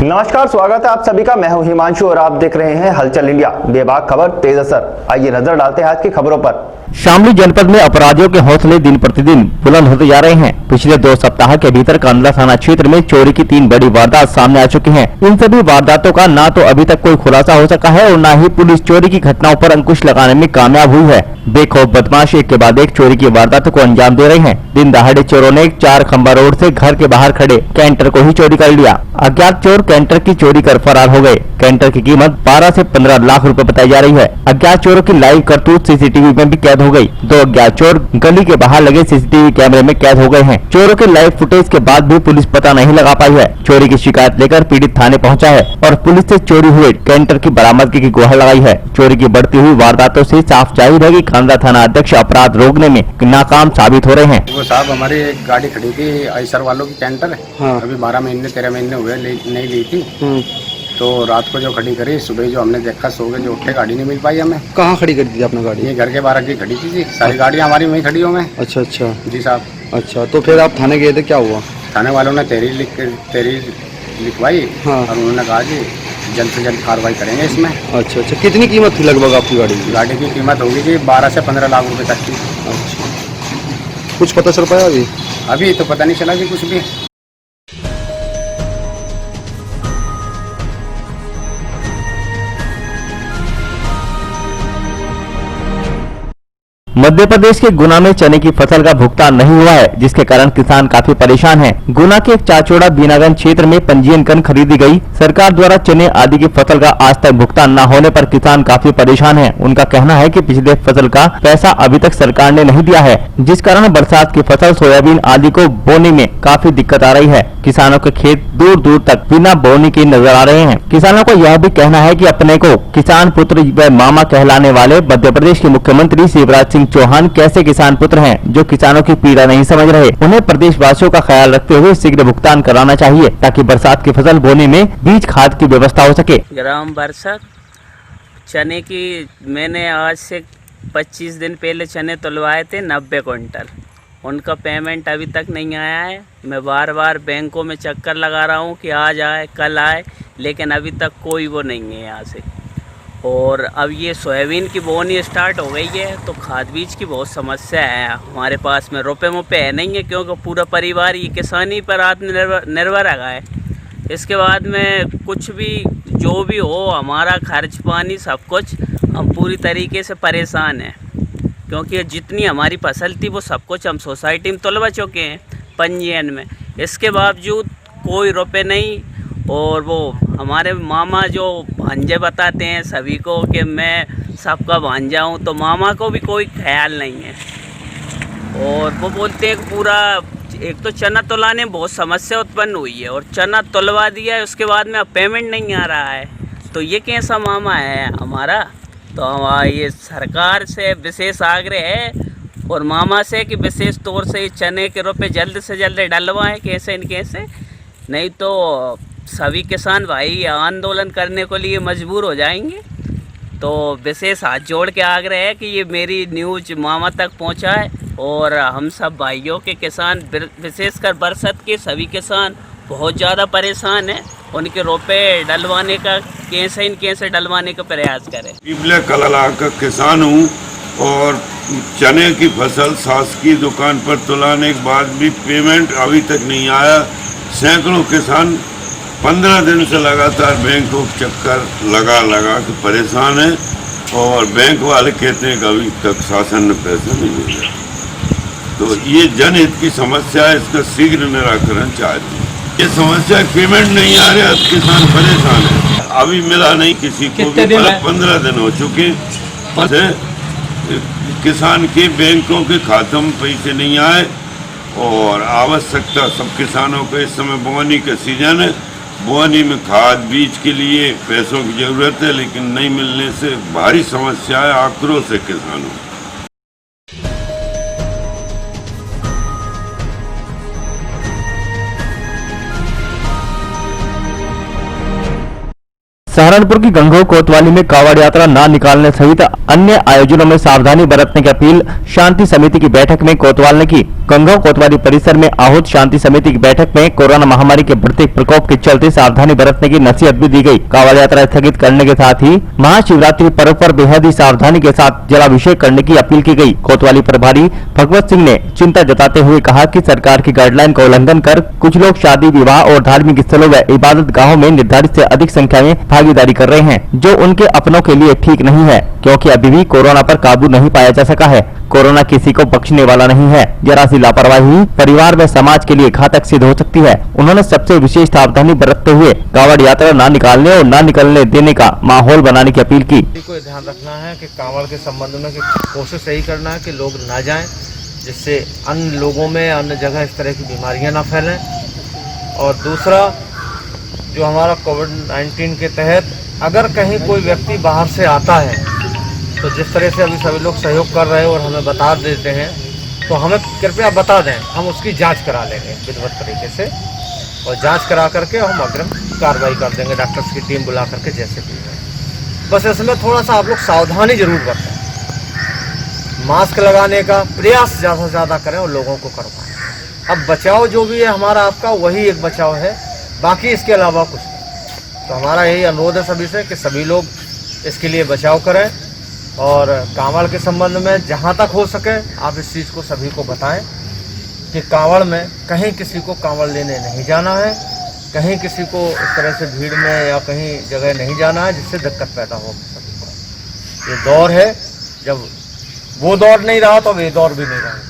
नमस्कार, स्वागत है आप सभी का। मैं हूं हिमांशु और आप देख रहे हैं हलचल इंडिया। बेबाक खबर, तेज असर। आइए नजर डालते हैं आज की खबरों पर। शामली जनपद में अपराधियों के हौसले दिन प्रतिदिन बुलंद होते जा रहे हैं। पिछले 2 सप्ताह के भीतर कांडला थाना क्षेत्र में चोरी की 3 बड़ी वारदात सामने आ चुकी हैं। इन सभी वारदातों का न तो अभी तक कोई खुलासा हो सका है और न ही पुलिस चोरी की घटनाओं पर अंकुश लगाने में कामयाब हुई है। बेखौफ बदमाश एक के बाद एक चोरी की वारदातों को अंजाम दे रहे हैं। दिन दहाड़े चोरों ने 4 खंबा रोड से घर के बाहर खड़े कैंटर को ही चोरी कर लिया। अज्ञात चोर कैंटर की चोरी कर फरार हो गए। कैंटर की कीमत 12 से 15 लाख रुपए बताई जा रही है। अज्ञात चोरों की लाइव करतूत सीसीटीवी में भी कैद हो गई। 2 अज्ञात चोर गली के बाहर लगे सीसीटीवी कैमरे में कैद हो गए हैं। चोरों के लाइव फुटेज के बाद भी पुलिस पता नहीं लगा पाई है। चोरी की शिकायत लेकर पीड़ित थाने पहुंचा है और पुलिस से चोरी हुए कैंटर की बरामदगी की गुहार लगाई है। चोरी की बढ़ती हुई वारदातों से साफ जाहिर है कि कांडला थाना अध्यक्ष अपराध रोकने में नाकाम साबित हो रहे हैं। वो साहब, हमारी एक गाड़ी खड़ी थी आइसर वालों की कैंटर। हाँ। अभी 12 महीने 13 महीने हुए नहीं ली थी। तो रात को जो खड़ी करी, सुबह जो हमने देखा सो गए, जो उठे गाड़ी नहीं मिल पाई हमें। कहाँ खड़ी कर दी थी आपने गाड़ी? ये घर के बाहर की खड़ी थी जी। सारी गाड़ियाँ हमारी वहीं खड़ी हो गई। अच्छा अच्छा जी साहब। अच्छा, तो फिर आप थाने गए थे, क्या हुआ? थाने वालों ने तेरी लिखवाई। हाँ। और उन्होंने कहा कि जल्द से जल्द कार्रवाई करेंगे इसमें। अच्छा अच्छा, कितनी कीमत थी लगभग आपकी गाड़ी की? गाड़ी की कीमत होगी जी 12 से 15 लाख रुपए तक की। अच्छा, कुछ पता चल पाया अभी? अभी तो पता नहीं चला जी कुछ भी। मध्य प्रदेश के गुना में चने की फसल का भुगतान नहीं हुआ है, जिसके कारण किसान काफी परेशान हैं। गुना के एक चाचोड़ा बीनागंज क्षेत्र में पंजीयन कर खरीदी गई सरकार द्वारा चने आदि की फसल का आज तक भुगतान न होने पर किसान काफी परेशान हैं। उनका कहना है कि पिछले फसल का पैसा अभी तक सरकार ने नहीं दिया है, जिस कारण बरसात की फसल सोयाबीन आदि को बोने में काफी दिक्कत आ रही है। किसानों के खेत दूर दूर तक बिना बोने के नजर आ रहे हैं। किसानों को यह भी कहना है कि अपने को किसान पुत्र व मामा कहलाने वाले मध्य प्रदेश के मुख्यमंत्री शिवराज सिंह चौहान कैसे किसान पुत्र हैं, जो किसानों की पीड़ा नहीं समझ रहे। उन्हें प्रदेशवासियों का ख्याल रखते हुए शीघ्र भुगतान कराना चाहिए, ताकि बरसात की फसल बोने में बीज खाद की व्यवस्था हो सके। ग्राम बरसत चने की मैंने आज से 25 दिन पहले चने तुलवाए थे 90 क्विंटल। उनका पेमेंट अभी तक नहीं आया है। मैं बार बार बैंकों में चक्कर लगा रहा हूँ कि आज आए कल आए, लेकिन अभी तक कोई वो नहीं है यहाँ से। और अब ये सोयाबीन की बोनी स्टार्ट हो गई है, तो खाद बीज की बहुत समस्या है हमारे पास में। रुपए मुपे है नहीं है, क्योंकि पूरा परिवार ये किसानी पर आत्मनिर्भर है। इसके बाद में कुछ भी जो भी हो, हमारा खर्च पानी सब कुछ, हम पूरी तरीके से परेशान हैं। क्योंकि जितनी हमारी फसल थी वो सब कुछ हम सोसाइटी में तुलवा चुके हैं पंजीयन में। इसके बावजूद कोई रुपए नहीं। और वो हमारे मामा जो भांजे बताते हैं सभी को कि मैं सबका भांजा हूँ, तो मामा को भी कोई ख्याल नहीं है। और वो बोलते हैं कि पूरा एक तो चना तुलाने में बहुत समस्या उत्पन्न हुई है, और चना तुलवा दिया है, उसके बाद में अब पेमेंट नहीं आ रहा है। तो ये कैसा मामा है हमारा? तो ये सरकार से विशेष आग्रह है और मामा से कि विशेष तौर से चने के रुपए जल्द से जल्द डलवाएं कैसे न कैसे, नहीं तो सभी किसान भाई आंदोलन करने के लिए मजबूर हो जाएंगे। तो विशेष हाथ जोड़ के आग्रह है कि ये मेरी न्यूज़ मामा तक पहुंचाए। और हम सब भाइयों के किसान, विशेषकर बरसत के सभी किसान बहुत ज़्यादा परेशान हैं। उनके रुपए डलवाने का कैसे डलवाने का प्रयास करें। पिपले कलला का किसान हूँ और चने की फसल शासकीय दुकान पर तुलाने के बाद भी पेमेंट अभी तक नहीं आया। सैकड़ों किसान 15 दिन से लगातार बैंक को चक्कर लगा के परेशान है, और बैंक वाले कहते हैं कि अभी तक शासन ने पैसे नहीं दिए। तो ये जनहित की समस्या है, इसका शीघ्र निराकरण चाहते हैं। ये समस्या पेमेंट नहीं आ रहा, किसान परेशान है। अभी मिला नहीं किसी को भी, 15 दिन हो चुके। किसान के बैंकों के खातों में पैसे नहीं आए, और आवश्यकता सब किसानों को इस समय बोनी का सीजन है। बोनी में खाद बीज के लिए पैसों की जरूरत है, लेकिन नहीं मिलने से भारी समस्या है, आक्रोश है किसानों। सहारनपुर की गंगोह कोतवाली में कावड़ यात्रा न निकालने सहित अन्य आयोजनों में सावधानी बरतने की अपील शांति समिति की बैठक में कोतवाल ने की। गंगोह कोतवाली परिसर में आहूत शांति समिति की बैठक में कोरोना महामारी के बढ़ते प्रकोप के चलते सावधानी बरतने की नसीहत भी दी गई। कावड़ यात्रा स्थगित करने के साथ ही महाशिवरात्रि पर्व पर बेहद ही सावधानी के साथ जलाभिषेक करने की अपील की गई। कोतवाली प्रभारी भगवत सिंह ने चिंता जताते हुए कहा कि सरकार की गाइडलाइन का उल्लंघन कर कुछ लोग शादी विवाह और धार्मिक स्थलों व इबादत गाहों में निर्धारित से अधिक संख्या में भागीदारी कर रहे हैं, जो उनके अपनों के लिए ठीक नहीं है, क्योंकि अभी भी कोरोना पर काबू नहीं पाया जा सका है। कोरोना किसी को बख्शने वाला नहीं है। जरा सी लापरवाही परिवार व समाज के लिए घातक सिद्ध हो सकती है। उन्होंने सबसे विशेष सावधानी बरतते हुए कांवड़ यात्रा न निकालने और न निकलने देने का माहौल बनाने की अपील की। को ध्यान रखना है कि कांवड़ के संबंध में कोशिश यही करना है कि लोग ना जाएं, जिससे अन्य लोगों में अन्य जगह इस तरह की बीमारियां ना फैलें। और दूसरा, जो हमारा कोविड-19 के तहत अगर कहीं कोई व्यक्ति बाहर से आता है तो जिस तरह से अभी सभी लोग सहयोग कर रहे हैं और हमें बता देते हैं, तो हमें कृपया बता दें, हम उसकी जांच करा लेंगे विधिवत तरीके से, और जांच करा करके हम अग्रिम कार्रवाई कर देंगे डॉक्टर्स की टीम बुला करके जैसे भी है। बस इसमें थोड़ा सा आप लोग सावधानी जरूर बरतें, मास्क लगाने का प्रयास ज़्यादा से ज़्यादा करें और लोगों को करवाएं। अब बचाव जो भी है हमारा आपका वही एक बचाव है, बाकी इसके अलावा कुछ नहीं। तो हमारा यही अनुरोध है सभी से कि सभी लोग इसके लिए बचाव करें, और कांवड़ के संबंध में जहाँ तक हो सके आप इस चीज़ को सभी को बताएं कि कांवड़ में कहीं किसी को कांवड़ लेने नहीं जाना है, कहीं किसी को इस तरह से भीड़ में या कहीं जगह नहीं जाना है जिससे दिक्कत पैदा हो सभी को। ये दौर है, जब वो दौर नहीं रहा तो ये दौर भी नहीं रहेगा।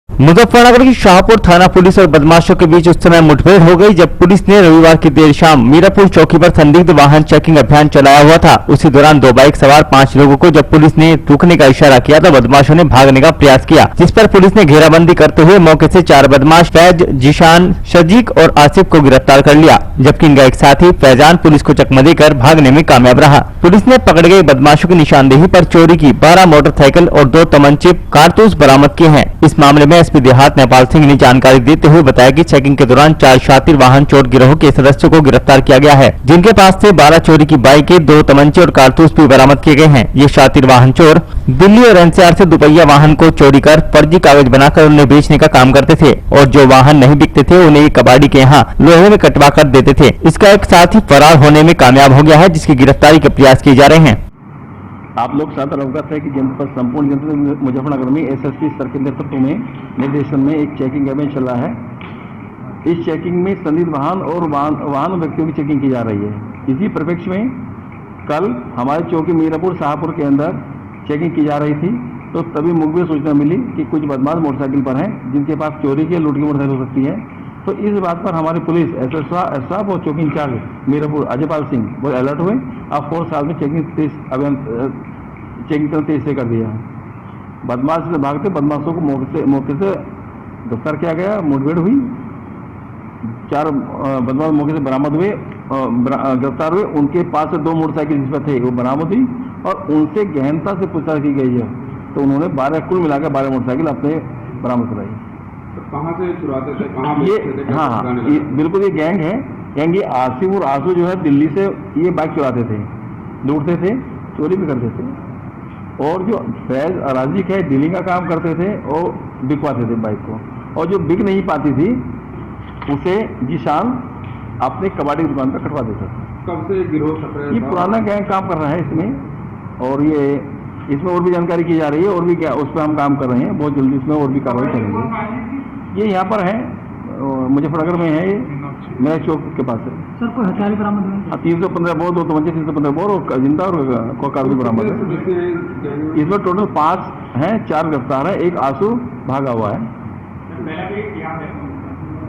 मुजफ्फरनगर की शाहपुर थाना पुलिस और बदमाशों के बीच उस समय मुठभेड़ हो गई जब पुलिस ने रविवार की देर शाम मीरापुर चौकी पर संदिग्ध वाहन चेकिंग अभियान चलाया हुआ था। उसी दौरान दो बाइक सवार 5 लोगों को जब पुलिस ने रुकने का इशारा किया तो बदमाशों ने भागने का प्रयास किया, जिस पर पुलिस ने घेराबंदी करते हुए मौके से 4 बदमाश फैज, जीशान, शजीक और आसिफ को गिरफ्तार कर लिया, जबकि इनका एक साथी फैजान पुलिस को चकमा देकर भागने में कामयाब रहा। पुलिस ने पकड़े गए बदमाशों की निशानदेही पर चोरी की 12 मोटरसाइकिल और 2 तमंचे कारतूस बरामद किए हैं। इस मामले में एसपी देहात नेपाल सिंह ने जानकारी देते हुए बताया कि चेकिंग के दौरान 4 शातिर वाहन चोर गिरोह के सदस्यों को गिरफ्तार किया गया है, जिनके पास से 12 चोरी की बाइकें, 2 तमंचे और कारतूस भी बरामद किए गए हैं। ये शातिर वाहन चोर दिल्ली और एनसीआर से दुपहिया वाहन को चोरी कर फर्जी कागज बनाकर उन्हें बेचने का काम करते थे, और जो वाहन नहीं बिकते थे उन्हें कबाड़ी के यहाँ लोहे में कटवा कर देते थे। इसका एक साथी फरार होने में कामयाब हो गया है, जिसकी गिरफ्तारी के प्रयास किए जा रहे हैं। आप लोग साथ अवगत है कि जनपद संपूर्ण जनपद मुजफ्फरनगर में एसएसपी सर के नेतृत्व में निर्देशन में एक चेकिंग अभियान चल रहा है। इस चेकिंग में संदिग्ध वाहन और वाहन व्यक्तियों की चेकिंग की जा रही है। इसी परिप्रेक्ष्य में कल हमारे चौकी मीरापुर शाहपुर के अंदर चेकिंग की जा रही थी, तो तभी मुखबिर सूचना मिली कि कुछ बदमाश मोटरसाइकिल पर हैं जिनके पास चोरी की लूट की मोटरसाइकिल हो सकती है। तो इस बात पर हमारी पुलिस एसएसएफ और चौकी इंचार्ज मीरापुर अजयपाल सिंह बहुत अलर्ट हुए। अब 4 साल में चेकिंग तेज से कर दिया। बदमाश से भागते बदमाशों को मौके से गिरफ्तार किया गया, मुठभेड़ हुई, 4 बदमाश मौके से बरामद हुए, गिरफ्तार हुए। उनके पास से 2 मोटरसाइकिल जिस पर थे वो बरामद हुई और उनसे गहनता से पूछताछ की गई है। तो उन्होंने 12 कुल मिलाकर 12 मोटरसाइकिल अपने बरामद कराई। कहाँ से चुराते थे, कहाँ बेचते थे? हाँ, बिल्कुल ये गैंग है। गैंग ये आसिफ और आंसू जो है दिल्ली से ये बाइक चुराते थे, लूटते थे, चोरी भी करते थे। और जो फैज अराजिक है डीलिंग का काम करते थे और बिकवाते थे बाइक को, और जो बिक नहीं पाती थी उसे जीशान अपने कबाड़ी की दुकान पर कटवा देता था। कब से गिरोह चल रहा है? ये पुराना गैंग काम कर रहा है इसमें, और ये इसमें और भी जानकारी की जा रही है, और भी क्या उस पर हम काम कर रहे हैं। बहुत जल्दी इसमें और भी कार्रवाई करेंगे। ये यहाँ पर है, मुजफ्फरनगर में है, ये मेरा चौक के पास है। सर कोई हथियार बरामद हुए? 315 बोर, 2 तमंचे, 315 बोर और जिंदा और कारतूस बरामद है। इसमें टोटल 5 हैं, 4 गिरफ्तार है, 1 आंसू भागा हुआ है।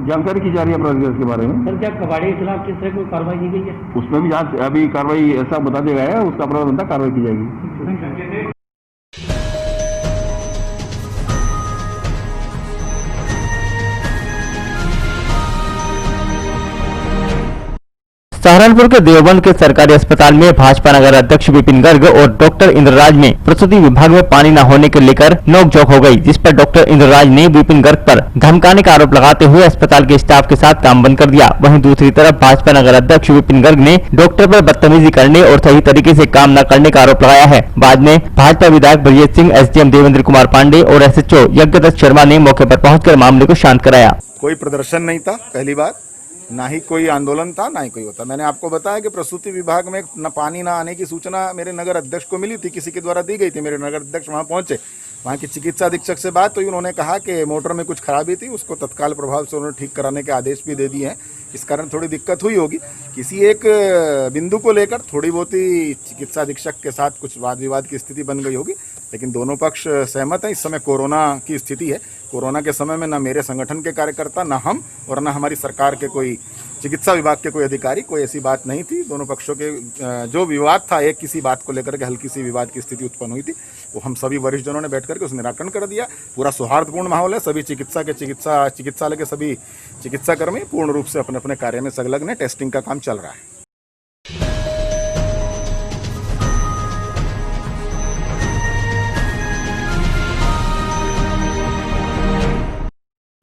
जानकारी की जा रही है अपराध के बारे में। सर क्या कबाड़ी के खिलाफ किस तरह कोई कार्रवाई की गई है? उसमें भी जांच अभी कार्रवाई ऐसा बता दिया गया है, उसका अपराध बनता कार्रवाई की जाएगी। सहारनपुर के देवबंद के सरकारी अस्पताल में भाजपा नगर अध्यक्ष विपिन गर्ग और डॉक्टर इंद्रराज में प्रसूति विभाग में पानी न होने को लेकर नोकझोंक हो गई, जिस पर डॉक्टर इंद्रराज ने विपिन गर्ग पर धमकाने का आरोप लगाते हुए अस्पताल के स्टाफ के साथ काम बंद कर दिया। वहीं दूसरी तरफ भाजपा नगर अध्यक्ष विपिन गर्ग ने डॉक्टर पर बदतमीजी करने और सही तरीके से काम न करने का आरोप लगाया है। बाद में भाजपा विधायक ब्रजेश सिंह, एसडीएम देवेंद्र कुमार पांडे और एसएचओ यज्ञदत्त शर्मा ने मौके पर पहुंचकर मामले को शांत कराया। कोई प्रदर्शन नहीं था, पहली बार ना ही कोई आंदोलन था, ना ही कोई होता। मैंने आपको बताया कि प्रसूति विभाग में न पानी ना आने की सूचना मेरे नगर अध्यक्ष को मिली थी, किसी के द्वारा दी गई थी। मेरे नगर अध्यक्ष वहां पहुंचे, वहां की चिकित्सा अधीक्षक से बात हुई, उन्होंने कहा कि मोटर में कुछ खराबी थी, उसको तत्काल प्रभाव से उन्होंने ठीक कराने के आदेश भी दे दिए हैं। इस कारण थोड़ी दिक्कत हुई होगी, किसी एक बिंदु को लेकर थोड़ी बहुत ही चिकित्सा अधीक्षक के साथ कुछ वाद विवाद की स्थिति बन गई होगी, लेकिन दोनों पक्ष सहमत हैं। इस समय कोरोना की स्थिति है, कोरोना के समय में न मेरे संगठन के कार्यकर्ता, न हम और न हमारी सरकार के कोई चिकित्सा विभाग के कोई अधिकारी, कोई ऐसी बात नहीं थी। दोनों पक्षों के जो विवाद था, एक किसी बात को लेकर के हल्की सी विवाद की स्थिति उत्पन्न हुई थी, वो हम सभी वरिष्ठ जनों ने बैठ करके उस निराकरण कर दिया। पूरा सौहार्दपूर्ण माहौल है, सभी चिकित्सालय के सभी चिकित्साकर्मी पूर्ण रूप से अपने अपने कार्य में संलग्न है। टेस्टिंग का काम चल रहा है।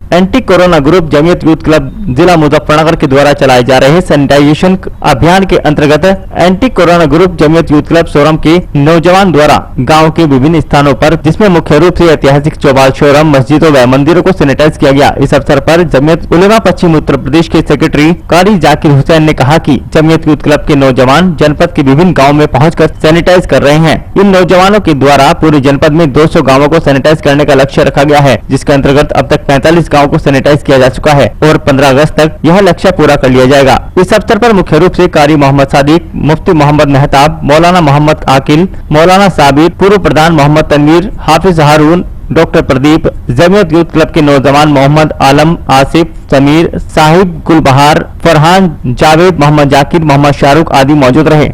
Anti corona group Jamiat youth club जिला मुजफ्फरनगर के द्वारा चलाए जा रहे सैनिटाइजेशन अभियान के अंतर्गत anti corona group Jamiat youth club Soram के नौजवान द्वारा गांव के विभिन्न स्थानों पर, जिसमें मुख्य रूप से ऐतिहासिक चौबाल शोरम, मस्जिदों व मंदिरों को सैनिटाइज किया गया। इस अवसर पर जमीयत उलेमा पश्चिम उत्तर प्रदेश के सेक्रेटरी कारी जाकिर हुसैन ने कहा कि जमीयत यूथ क्लब के नौजवान जनपद के विभिन्न गाँव में पहुँच सैनिटाइज कर रहे हैं। इन नौजवानों के द्वारा पूरे जनपद में 200 गाँवों को सैनिटाइज करने का लक्ष्य रखा गया है, जिसके अंतर्गत अब तक 45 गाँव को सैनिटाइज किया जा चुका है और 15 अगस्त तक यह लक्ष्य पूरा कर लिया जाएगा। इस अवसर पर मुख्य रूप से कारी मोहम्मद सादिक, मुफ्ती मोहम्मद मेहताब, मौलाना मोहम्मद आकिल, मौलाना साबिर, पूर्व प्रधान मोहम्मद तनवीर, हाफिज Haroon, doctor Pradeep, Jamiat youth club के नौजवान मोहम्मद आलम, आसिफ, समीर, साहिब, गुलबहार, फरहान, जावेद, मोहम्मद जाकिर, मोहम्मद शाहरुख आदि मौजूद रहे।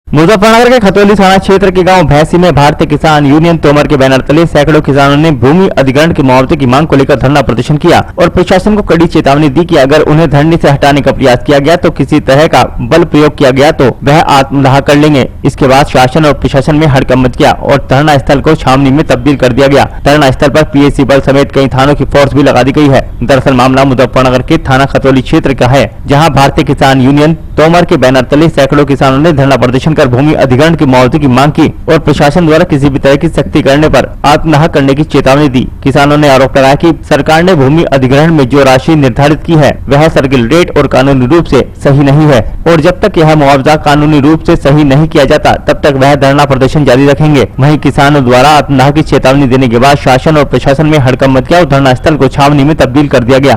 मुजफ्फरनगर के खतौली थाना क्षेत्र के गांव भैंसी में भारतीय किसान यूनियन तोमर के बैनर तले सैकड़ों किसानों ने भूमि अधिग्रहण के मुआवजे की मांग को लेकर धरना प्रदर्शन किया और प्रशासन को कड़ी चेतावनी दी कि अगर उन्हें धरने से हटाने का प्रयास किया गया तो किसी तरह का बल प्रयोग किया गया तो वह आत्मदाह कर लेंगे। इसके बाद शासन और प्रशासन में हड़कंप मच गया और धरना स्थल को छावनी में तब्दील कर दिया गया। धरना स्थल पर पीएसी बल समेत कई थानों की फोर्स भी लगा दी गई है। दरअसल मामला मुजफ्फरनगर के थाना खतौली क्षेत्र का है, जहाँ भारतीय किसान यूनियन तोमर के बैनर तले सैकड़ों किसानों ने धरना प्रदर्शन कर भूमि अधिग्रहण के मुआवजे की मांग की और प्रशासन द्वारा किसी भी तरह की सख्ती करने पर आत्मदाह करने की चेतावनी दी। किसानों ने आरोप लगाया कि सरकार ने भूमि अधिग्रहण में जो राशि निर्धारित की है वह सर्किल रेट और कानूनी रूप से सही नहीं है और जब तक यह मुआवजा कानूनी रूप से सही नहीं किया जाता तब तक वह धरना प्रदर्शन जारी रखेंगे। वहीं किसानों द्वारा आत्मदाह की चेतावनी देने के बाद शासन और प्रशासन में हड़कंप मच गया और धरना स्थल को छावनी में तब्दील कर दिया गया।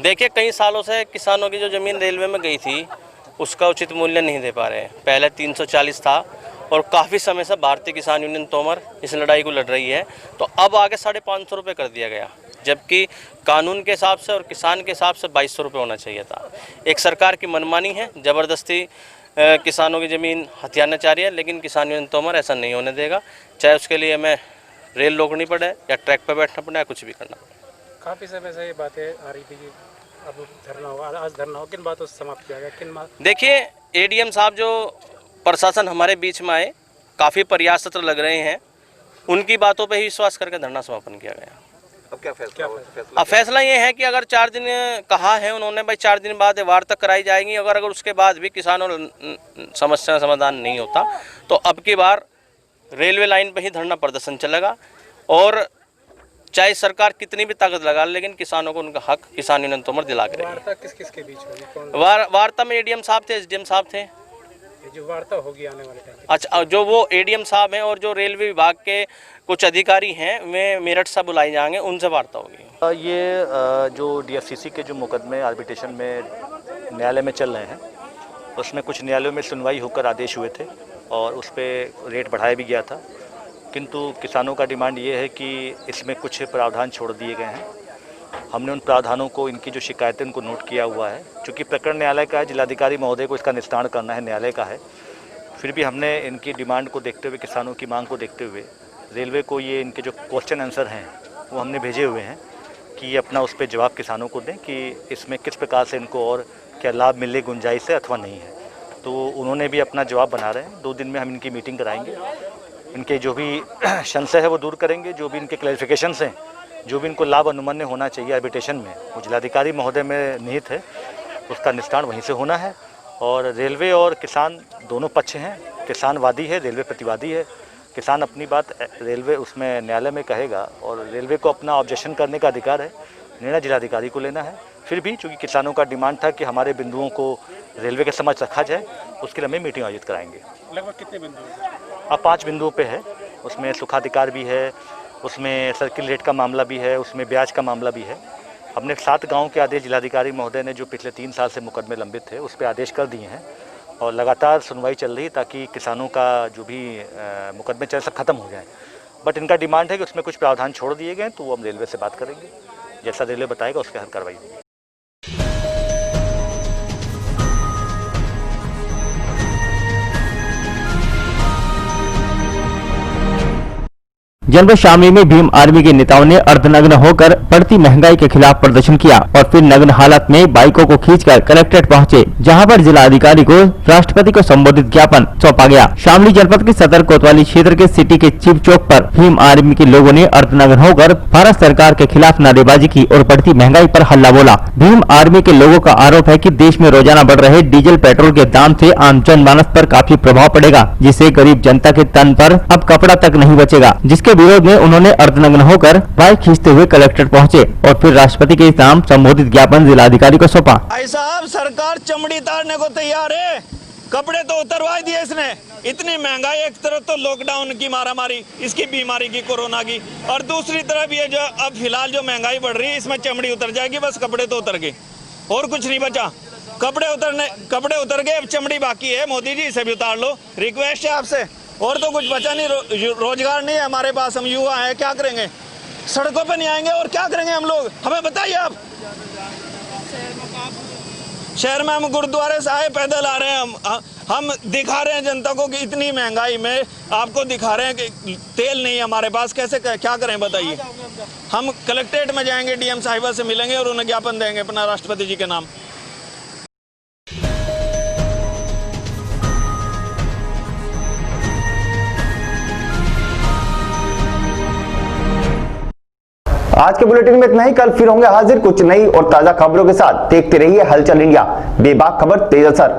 देखिए, कई सालों से किसानों की जो जमीन रेलवे में गई थी उसका उचित मूल्य नहीं दे पा रहे हैं। पहले 340 था और काफ़ी समय से भारतीय किसान यूनियन तोमर इस लड़ाई को लड़ रही है, तो अब आगे 550 रुपये कर दिया गया, जबकि कानून के हिसाब से और किसान के हिसाब से 2200 रुपये होना चाहिए था। एक सरकार की मनमानी है, ज़बरदस्ती किसानों की ज़मीन हथियाना चाह रही है, लेकिन किसान यूनियन तोमर ऐसा नहीं होने देगा, चाहे उसके लिए हमें रेल रोकनी पड़े या ट्रैक पर बैठना पड़े या कुछ भी करना पड़े। काफ़ी समय से ये बातें आ रही थी कि अब धरना होगा, आज धरना हो, किन बातों से समाप्त किया गया? किन देखिए, एडीएम साहब जो प्रशासन हमारे बीच में आए, काफ़ी प्रयासरत लग रहे हैं, उनकी बातों पे ही विश्वास करके धरना समापन किया गया। अब क्या फैसला? अब फैसला ये है कि अगर 4 दिन कहा है उन्होंने, भाई 4 दिन बाद वार्ता कराई जाएगी। अगर उसके बाद भी किसानों समस्या समाधान नहीं होता तो अब की बार रेलवे लाइन पर ही धरना प्रदर्शन चलेगा और चाहे सरकार कितनी भी ताकत लगा, लेकिन किसानों को उनका हक किसान यूनियन तोमर दिला के वार्ता किस के बीच होगी? वार्ता में एडीएम साहब थे, एसडीएम साहब थे। जो वार्ता होगी आने वाले टाइम? अच्छा, जो वो एडीएम साहब हैं और जो रेलवे विभाग के कुछ अधिकारी हैं वे मेरठ से बुलाए जाएंगे, उनसे वार्ता होगी। ये जो डीएफसीसी के जो मुकदमे आर्बिट्रेशन में न्यायालय में चल रहे हैं, उसमें कुछ न्यायालयों में सुनवाई होकर आदेश हुए थे और उस पर रेट बढ़ाया भी गया था, किंतु किसानों का डिमांड ये है कि इसमें कुछ प्रावधान छोड़ दिए गए हैं। हमने उन प्रावधानों को, इनकी जो शिकायतें उनको नोट किया हुआ है। चूँकि प्रकरण न्यायालय का है, जिलाधिकारी महोदय को इसका निस्तारण करना है, न्यायालय का है, फिर भी हमने इनकी डिमांड को देखते हुए, किसानों की मांग को देखते हुए रेलवे को ये इनके जो क्वेश्चन आंसर हैं वो हमने भेजे हुए हैं कि ये अपना उस पर जवाब किसानों को दें कि इसमें किस प्रकार से इनको और क्या लाभ मिलने गुंजाइश है अथवा नहीं है। तो उन्होंने भी अपना जवाब बना रहे हैं। 2 दिन में हम इनकी मीटिंग कराएंगे, इनके जो भी संशय है वो दूर करेंगे, जो भी इनके क्लैरिफिकेशंस हैं, जो भी इनको लाभ अनुमन्य होना चाहिए आर्बिट्रेशन में, वो जिलाधिकारी महोदय में निहित है, उसका निस्तारण वहीं से होना है। और रेलवे और किसान दोनों पक्ष हैं, किसान वादी है, रेलवे प्रतिवादी है। किसान अपनी बात रेलवे उसमें न्यायालय में कहेगा और रेलवे को अपना ऑब्जेक्शन करने का अधिकार है, निर्णय जिलाधिकारी को लेना है। फिर भी चूँकि किसानों का डिमांड था कि हमारे बिंदुओं को रेलवे के समझ रखा जाए, उसके लिए हमें मीटिंग आयोजित कराएंगे। लगभग कितने बिंदु? अब 5 बिंदुओं पे है, उसमें सुखाधिकार भी है, उसमें सर्किल रेट का मामला भी है, उसमें ब्याज का मामला भी है। हमने 7 गाँव के आदेश जिलाधिकारी महोदय ने जो पिछले 3 साल से मुकदमे लंबित थे उस पर आदेश कर दिए हैं और लगातार सुनवाई चल रही ताकि किसानों का जो भी मुकदमे चल सब खत्म हो जाए। बट इनका डिमांड है कि उसमें कुछ प्रावधान छोड़ दिए गए, तो वो हम रेलवे से बात करेंगे, जैसा रेलवे बताएगा उसके हर कार्रवाई होगी। जनपद शामली में भीम आर्मी के नेताओं ने अर्धनग्न होकर बढ़ती महंगाई के खिलाफ प्रदर्शन किया और फिर नग्न हालत में बाइकों को खींचकर कलेक्ट्रेट पहुंचे, जहां पर जिलाधिकारी को राष्ट्रपति को संबोधित ज्ञापन सौंपा गया। शामली जनपद के सदर कोतवाली क्षेत्र के सिटी के चिप चौक पर भीम आर्मी के लोगों ने अर्धनग्न होकर भारत सरकार के खिलाफ नारेबाजी की और बढ़ती महंगाई पर हल्ला बोला। भीम आर्मी के लोगों का आरोप है कि देश में रोजाना बढ़ रहे डीजल पेट्रोल के दाम से आम जनमानस पर काफी प्रभाव पड़ेगा, जिससे गरीब जनता के तन पर अब कपड़ा तक नहीं बचेगा। जिसके विरोध में उन्होंने अर्धनग्न होकर बाइक खींचते हुए कलेक्ट्रेट पहुंचे और फिर राष्ट्रपति के नाम संबोधित ज्ञापन जिलाधिकारी को सौंपा। भाई साहब, सरकार चमड़ी तारने को तैयार है, कपड़े तो उतरवा दिए इसने। इतनी महंगाई, एक तरफ तो लॉकडाउन की मारामारी, इसकी बीमारी की, कोरोना की, और दूसरी तरफ ये जो अब फिलहाल जो महंगाई बढ़ रही है, इसमें चमड़ी उतर जाएगी, बस कपड़े तो उतर गए और कुछ नहीं बचा। कपड़े उतर गए, अब चमड़ी बाकी है। मोदी जी इसे भी उतार लो, रिक्वेस्ट है आपसे। और तो कुछ बचा नहीं, रोजगार नहीं है हमारे पास, हम युवा हैं, क्या करेंगे? सड़कों पे नहीं आएंगे और क्या करेंगे हम लोग, हमें बताइए आप। शहर में हम गुरुद्वारे से आए, पैदल आ रहे हैं, हम दिखा रहे हैं जनता को कि इतनी महंगाई में आपको दिखा रहे हैं कि तेल नहीं है हमारे पास, कैसे क्या करें बताइए। हम कलेक्ट्रेट में जाएंगे, डीएम साहिबा से मिलेंगे और उन्हें ज्ञापन देंगे अपना राष्ट्रपति जी के नाम। आज के बुलेटिन में इतना ही। कल फिर होंगे हाजिर कुछ नई और ताजा खबरों के साथ। देखते रहिए हलचल इंडिया, बेबाक खबर तेज असर।